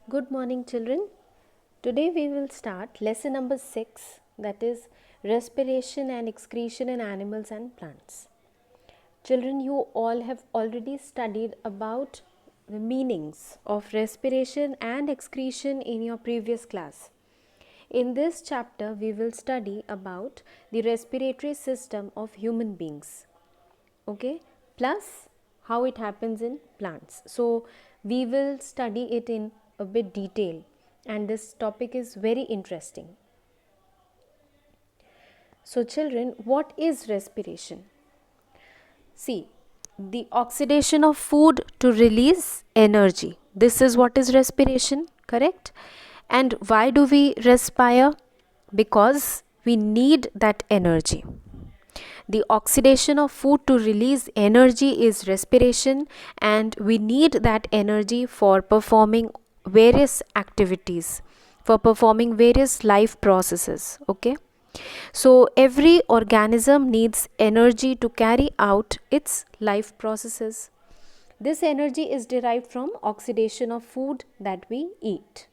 Good morning, children. Today we will start lesson number 6, that is respiration and excretion in animals and plants. Children, you all have already studied about the meanings of respiration and excretion in your previous class. In this chapter, we will study about the respiratory system of human beings. Okay, plus how it happens in plants. So we will study it in a bit detail, and this topic is very interesting. So children, what is respiration? See, the oxidation of food to release energy. This is what is respiration, correct? And why do we respire? Because we need that energy. The oxidation of food to release energy is respiration, and we need that energy for performing various activities, for performing various life processes. Okay, so every organism needs energy to carry out its life processes. This energy is derived from oxidation of food that we eat.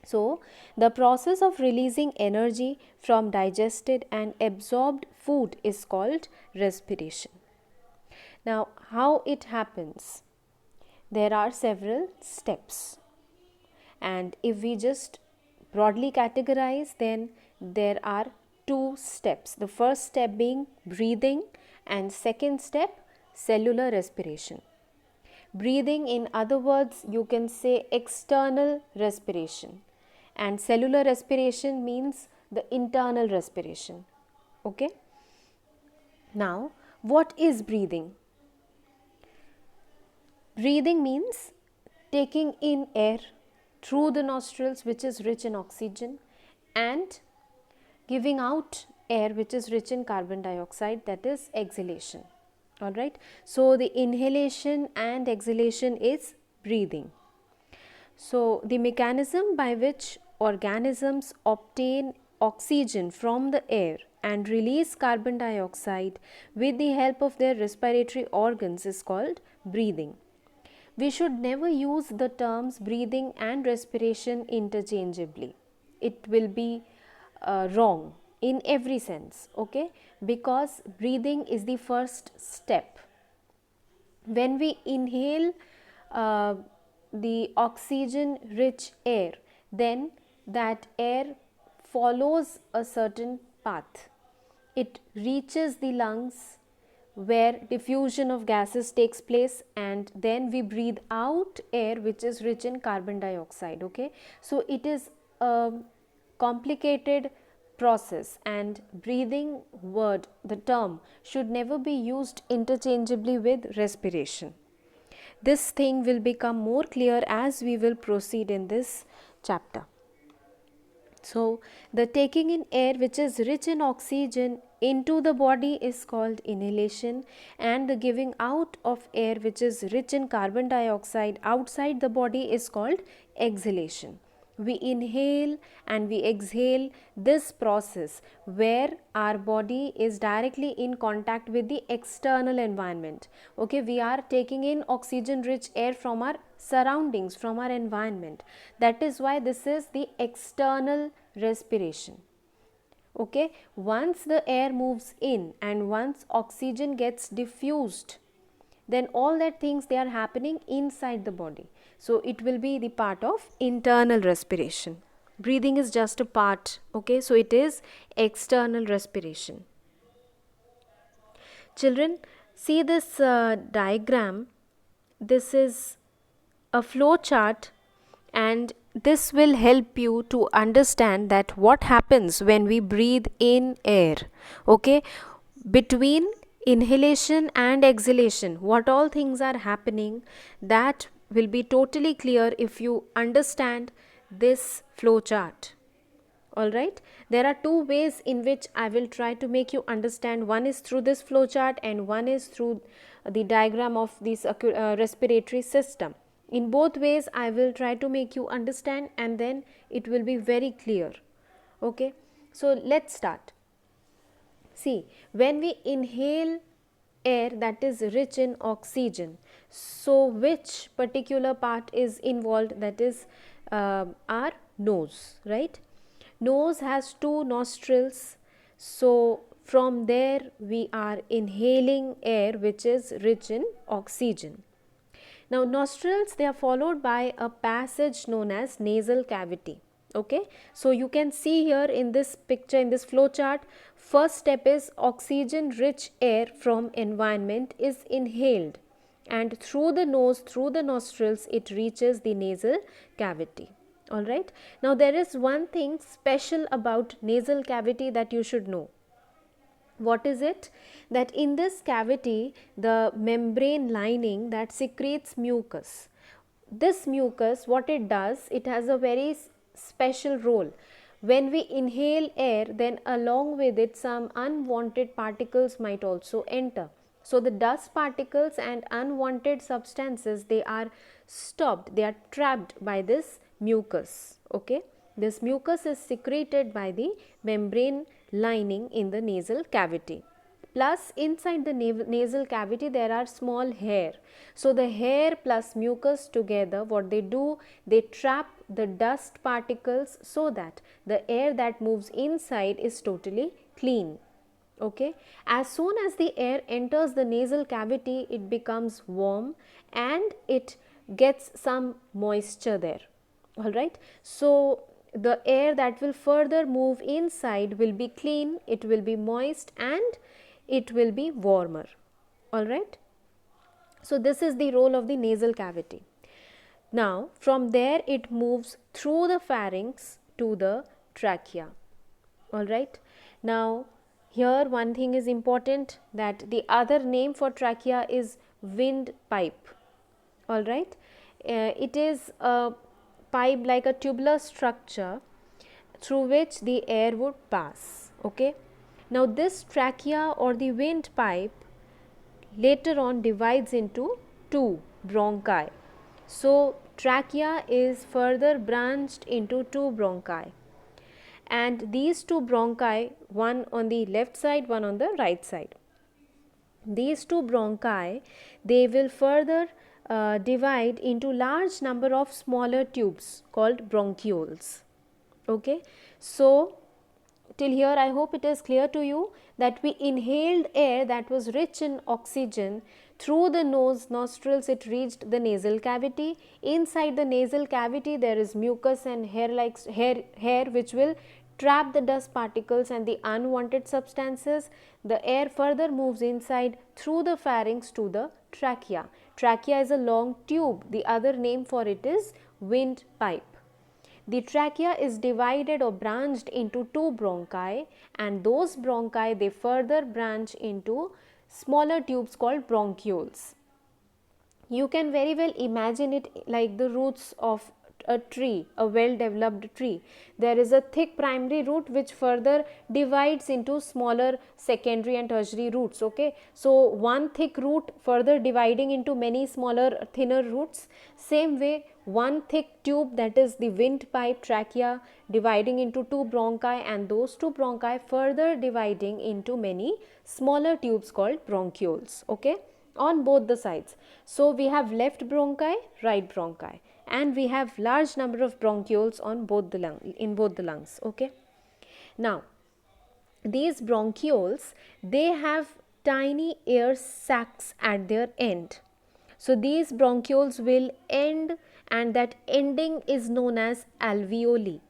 So, the process of releasing energy from digested and absorbed food is called respiration. Now, how it happens? There are several steps, and if we just broadly categorize, then there are two steps. The first step being breathing, and second step cellular respiration. Breathing, in other words, you can say external respiration, and cellular respiration means the internal respiration. Okay, now what is breathing? Breathing means taking in air through the nostrils, which is rich in oxygen, and giving out air which is rich in carbon dioxide, that is exhalation. Alright, so the inhalation and exhalation is breathing. So the mechanism by which organisms obtain oxygen from the air and release carbon dioxide with the help of their respiratory organs is called breathing. We should never use the terms breathing and respiration interchangeably. It will be wrong in every sense, okay? Because breathing is the first step. When we inhale the oxygen rich air, then that air follows a certain path. It reaches the lungs where diffusion of gases takes place, and then we breathe out air which is rich in carbon dioxide. Okay, so it is a complicated process, and breathing word, the term, should never be used interchangeably with respiration. This thing will become more clear as we will proceed in this chapter. So, the taking in air which is rich in oxygen into the body is called inhalation, and the giving out of air which is rich in carbon dioxide outside the body is called exhalation. We inhale and we exhale, this process where our body is directly in contact with the external environment. Okay, we are taking in oxygen rich air from our surroundings, from our environment. That is why this is the external respiration. Okay, once the air moves in and once oxygen gets diffused, then all that things, they are happening inside the body. So it will be the part of internal respiration. Breathing is just a part. Okay, so it is external respiration. Children, see this diagram. This is a flow chart, and this will help you to understand that what happens when we breathe in air. Okay, between inhalation and exhalation, what all things are happening, that will be totally clear if you understand this flow chart. Alright, there are two ways in which I will try to make you understand. One is through this flow chart, and one is through the diagram of this respiratory system. In both ways I will try to make you understand, and then it will be very clear. Okay, so let's start. See, when we inhale air that is rich in oxygen, So which particular part is involved? That is our nose, right? Nose has two nostrils, so from there we are inhaling air which is rich in oxygen. Now nostrils, they are followed by a passage known as nasal cavity. Okay, so you can see here in this picture, in this flow chart, first step is oxygen rich air from environment is inhaled, and through the nose, through the nostrils, it reaches the nasal cavity. Alright, now there is one thing special about nasal cavity that you should know. What is it? That in this cavity, the membrane lining that secretes mucus. This mucus, what it does, it has a very special role. When we inhale air, then along with it some unwanted particles might also enter. So the dust particles and unwanted substances, they are stopped, they are trapped by this mucus. Okay, this mucus is secreted by the membrane lining in the nasal cavity. Plus inside the nasal cavity there are small hair. So the hair plus mucus together, what they do, they trap the dust particles so that the air that moves inside is totally clean. Okay, as soon as the air enters the nasal cavity, it becomes warm and it gets some moisture there. All right, so the air that will further move inside will be clean, it will be moist and it will be warmer. All right, so this is the role of the nasal cavity. Now from there it moves through the pharynx to the trachea. All right, now here one thing is important, that the other name for trachea is windpipe. All right, it is a pipe like a tubular structure through which the air would pass. Okay, now this trachea or the windpipe later on divides into two bronchi. So trachea is further branched into two bronchi, and these two bronchi, one on the left side, one on the right side. These two bronchi, they will further divide into large number of smaller tubes called bronchioles. Okay, so till here I hope it is clear to you that we inhaled air that was rich in oxygen through the nose, nostrils, it reached the nasal cavity. Inside the nasal cavity there is mucus and hair which will trap the dust particles and the unwanted substances. The air further moves inside through the pharynx to the trachea. Trachea is a long tube, the other name for it is windpipe. The trachea is divided or branched into two bronchi, and those bronchi, they further branch into smaller tubes called bronchioles. You can very well imagine it like the roots of a tree, a well developed tree. There is a thick primary root which further divides into smaller secondary and tertiary roots. Okay, so one thick root further dividing into many smaller thinner roots. Same way, one thick tube, that is the windpipe trachea, dividing into two bronchi, and those two bronchi further dividing into many smaller tubes called bronchioles. Okay, on both the sides. So we have left bronchi, right bronchi, and we have large number of bronchioles on both the in both the lungs. Okay, now these bronchioles, they have tiny air sacs at their end. So these bronchioles will end, and that ending is known as alveoli.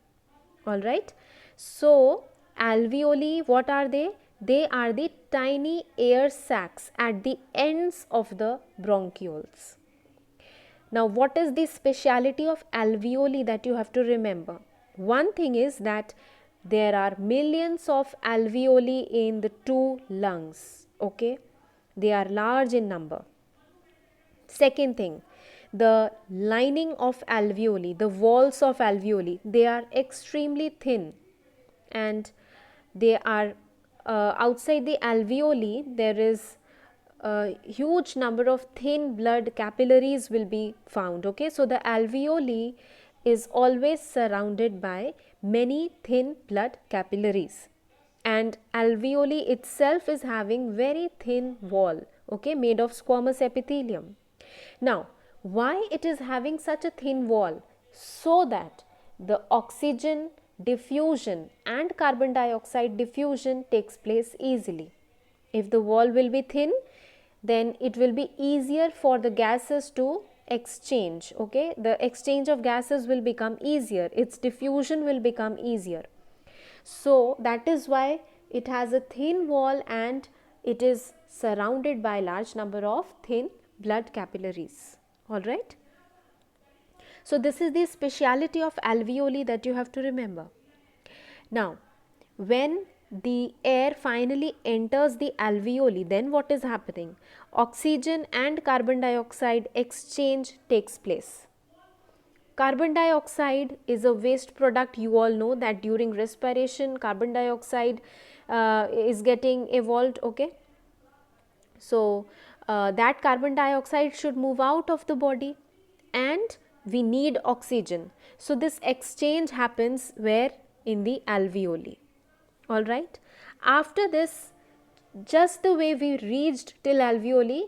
All right, so alveoli, what are they? They are the tiny air sacs at the ends of the bronchioles. Now what is the speciality of alveoli that you have to remember? One thing is that there are millions of alveoli in the two lungs. Okay, they are large in number. Second thing, the lining of alveoli, the walls of alveoli, they are extremely thin, and they are outside the alveoli there is a huge number of thin blood capillaries will be found. Okay, so the alveoli is always surrounded by many thin blood capillaries, and alveoli itself is having very thin wall, okay, made of squamous epithelium. Now, why it is having such a thin wall? So that the oxygen diffusion and carbon dioxide diffusion takes place easily. If the wall will be thin, then it will be easier for the gases to exchange. Okay, the exchange of gases will become easier, its diffusion will become easier. So that is why it has a thin wall and it is surrounded by large number of thin blood capillaries. All right. So this is the speciality of alveoli that you have to remember. Now, when the air finally enters the alveoli, then what is happening? Oxygen and carbon dioxide exchange takes place. Carbon dioxide is a waste product. You all know that during respiration, carbon dioxide is getting evolved. Okay. So, that carbon dioxide should move out of the body and we need oxygen. So, this exchange happens where? In the alveoli. Alright. After this, just the way we reached till alveoli,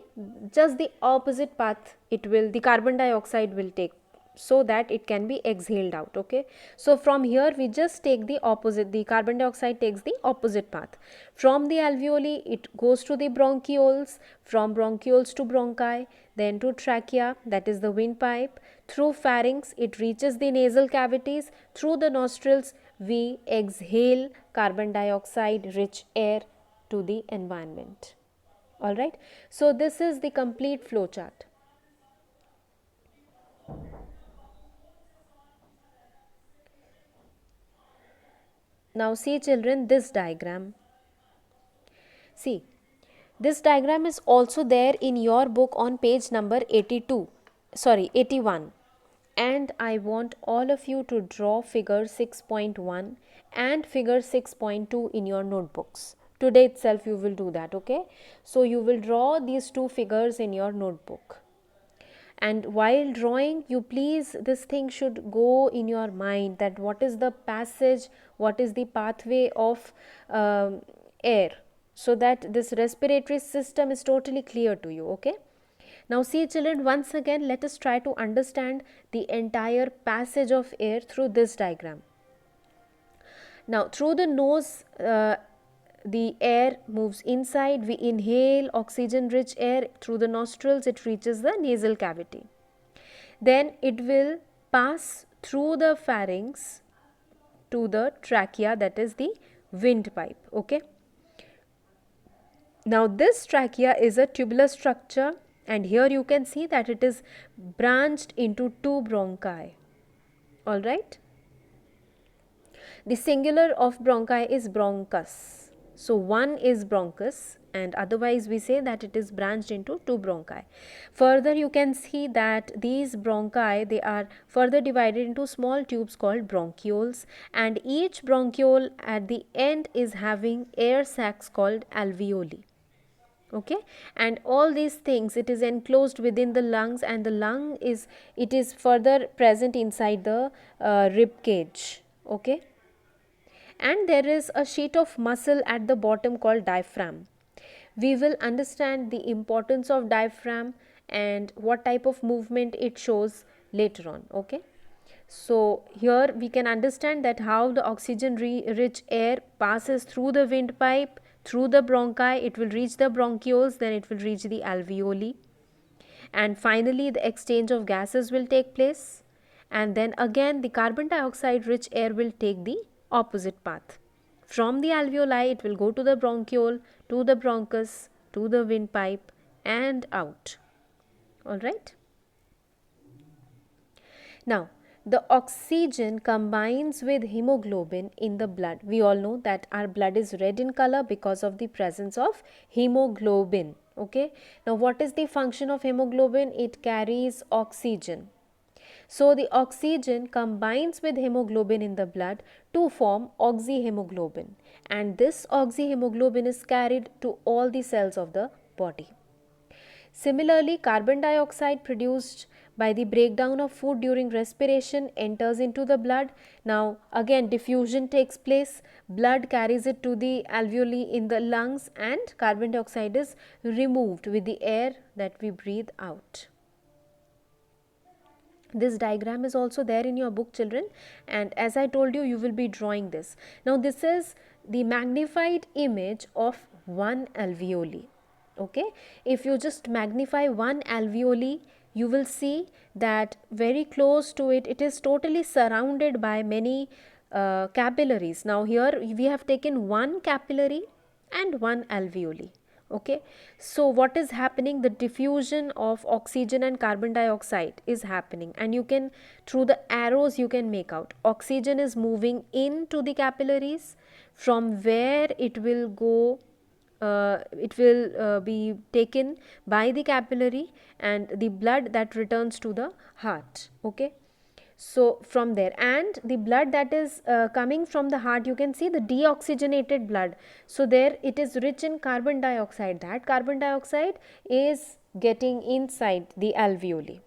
just the opposite path the carbon dioxide will take, so that it can be exhaled out. Okay. So from here we just take the opposite, the carbon dioxide takes the opposite path. From the alveoli it goes to the bronchioles, from bronchioles to bronchi, then to trachea, that is the windpipe, through pharynx it reaches the nasal cavities, through the nostrils we exhale carbon dioxide rich air to the environment. Alright. So this is the complete flow chart. Now see children, this diagram. See, this diagram is also there in your book on page number 81. And I want all of you to draw figure 6.1 and figure 6.2 in your notebooks. Today itself you will do that, okay? So you will draw these two figures in your notebook. And while drawing, you please, this thing should go in your mind, that what is the passage, what is the pathway of air, so that this respiratory system is totally clear to you. Okay. Now see children, once again let us try to understand the entire passage of air through this diagram. Now through the nose, the air moves inside, we inhale oxygen rich air through the nostrils, it reaches the nasal cavity. Then it will pass through the pharynx to the trachea, that is the windpipe. Okay. Now this trachea is a tubular structure, and here you can see that it is branched into two bronchi. Alright. The singular of bronchi is bronchus. So one is bronchus, and otherwise we say that it is branched into two bronchi. Further you can see that these bronchi, they are further divided into small tubes called bronchioles, and each bronchiole at the end is having air sacs called alveoli. Okay, and all these things, it is enclosed within the lungs, and the lung is, it is further present inside the rib cage. Okay. And there is a sheet of muscle at the bottom called diaphragm. We will understand the importance of diaphragm and what type of movement it shows later on. Okay. So here we can understand that how the oxygen rich air passes through the windpipe, through the bronchi, it will reach the bronchioles, then it will reach the alveoli, and finally the exchange of gases will take place, and then again the carbon dioxide rich air will take the opposite path. From the alveoli it will go to the bronchiole, to the bronchus, to the windpipe and out. Alright. Now the oxygen combines with hemoglobin in the blood. We all know that our blood is red in color because of the presence of hemoglobin. Okay. Now what is the function of hemoglobin? It carries oxygen. So the oxygen combines with hemoglobin in the blood to form oxyhemoglobin, and this oxyhemoglobin is carried to all the cells of the body. Similarly, carbon dioxide produced by the breakdown of food during respiration enters into the blood. Now again diffusion takes place, blood carries it to the alveoli in the lungs, and carbon dioxide is removed with the air that we breathe out. This diagram is also there in your book, children, and as I told you, you will be drawing this. Now this is the magnified image of one alveoli. Okay, if you just magnify one alveoli, you will see that very close to it, it is totally surrounded by many capillaries. Now here we have taken one capillary and one alveoli. Okay, so what is happening? The diffusion of oxygen and carbon dioxide is happening, and you can, through the arrows you can make out, oxygen is moving into the capillaries, from where it will go, it will be taken by the capillary and the blood that returns to the heart. Okay, so from there, and the blood that is coming from the heart, you can see the deoxygenated blood. So there it is rich in carbon dioxide. That carbon dioxide is getting inside the alveoli.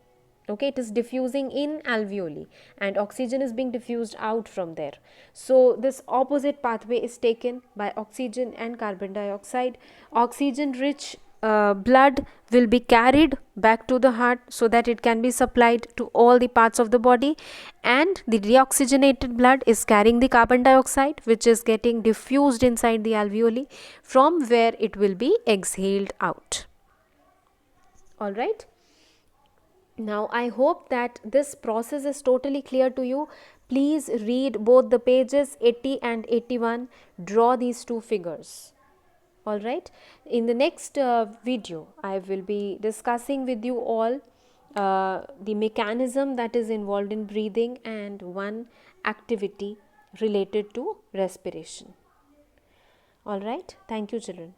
Okay, it is diffusing in alveoli and oxygen is being diffused out from there. So this opposite pathway is taken by oxygen and carbon dioxide. Oxygen rich blood will be carried back to the heart so that it can be supplied to all the parts of the body, and the deoxygenated blood is carrying the carbon dioxide, which is getting diffused inside the alveoli, from where it will be exhaled out. All right. Now I hope that this process is totally clear to you. Please read both the pages 80 and 81. Draw these two figures. Alright, in the next video I will be discussing with you all the mechanism that is involved in breathing and one activity related to respiration. Alright, thank you children.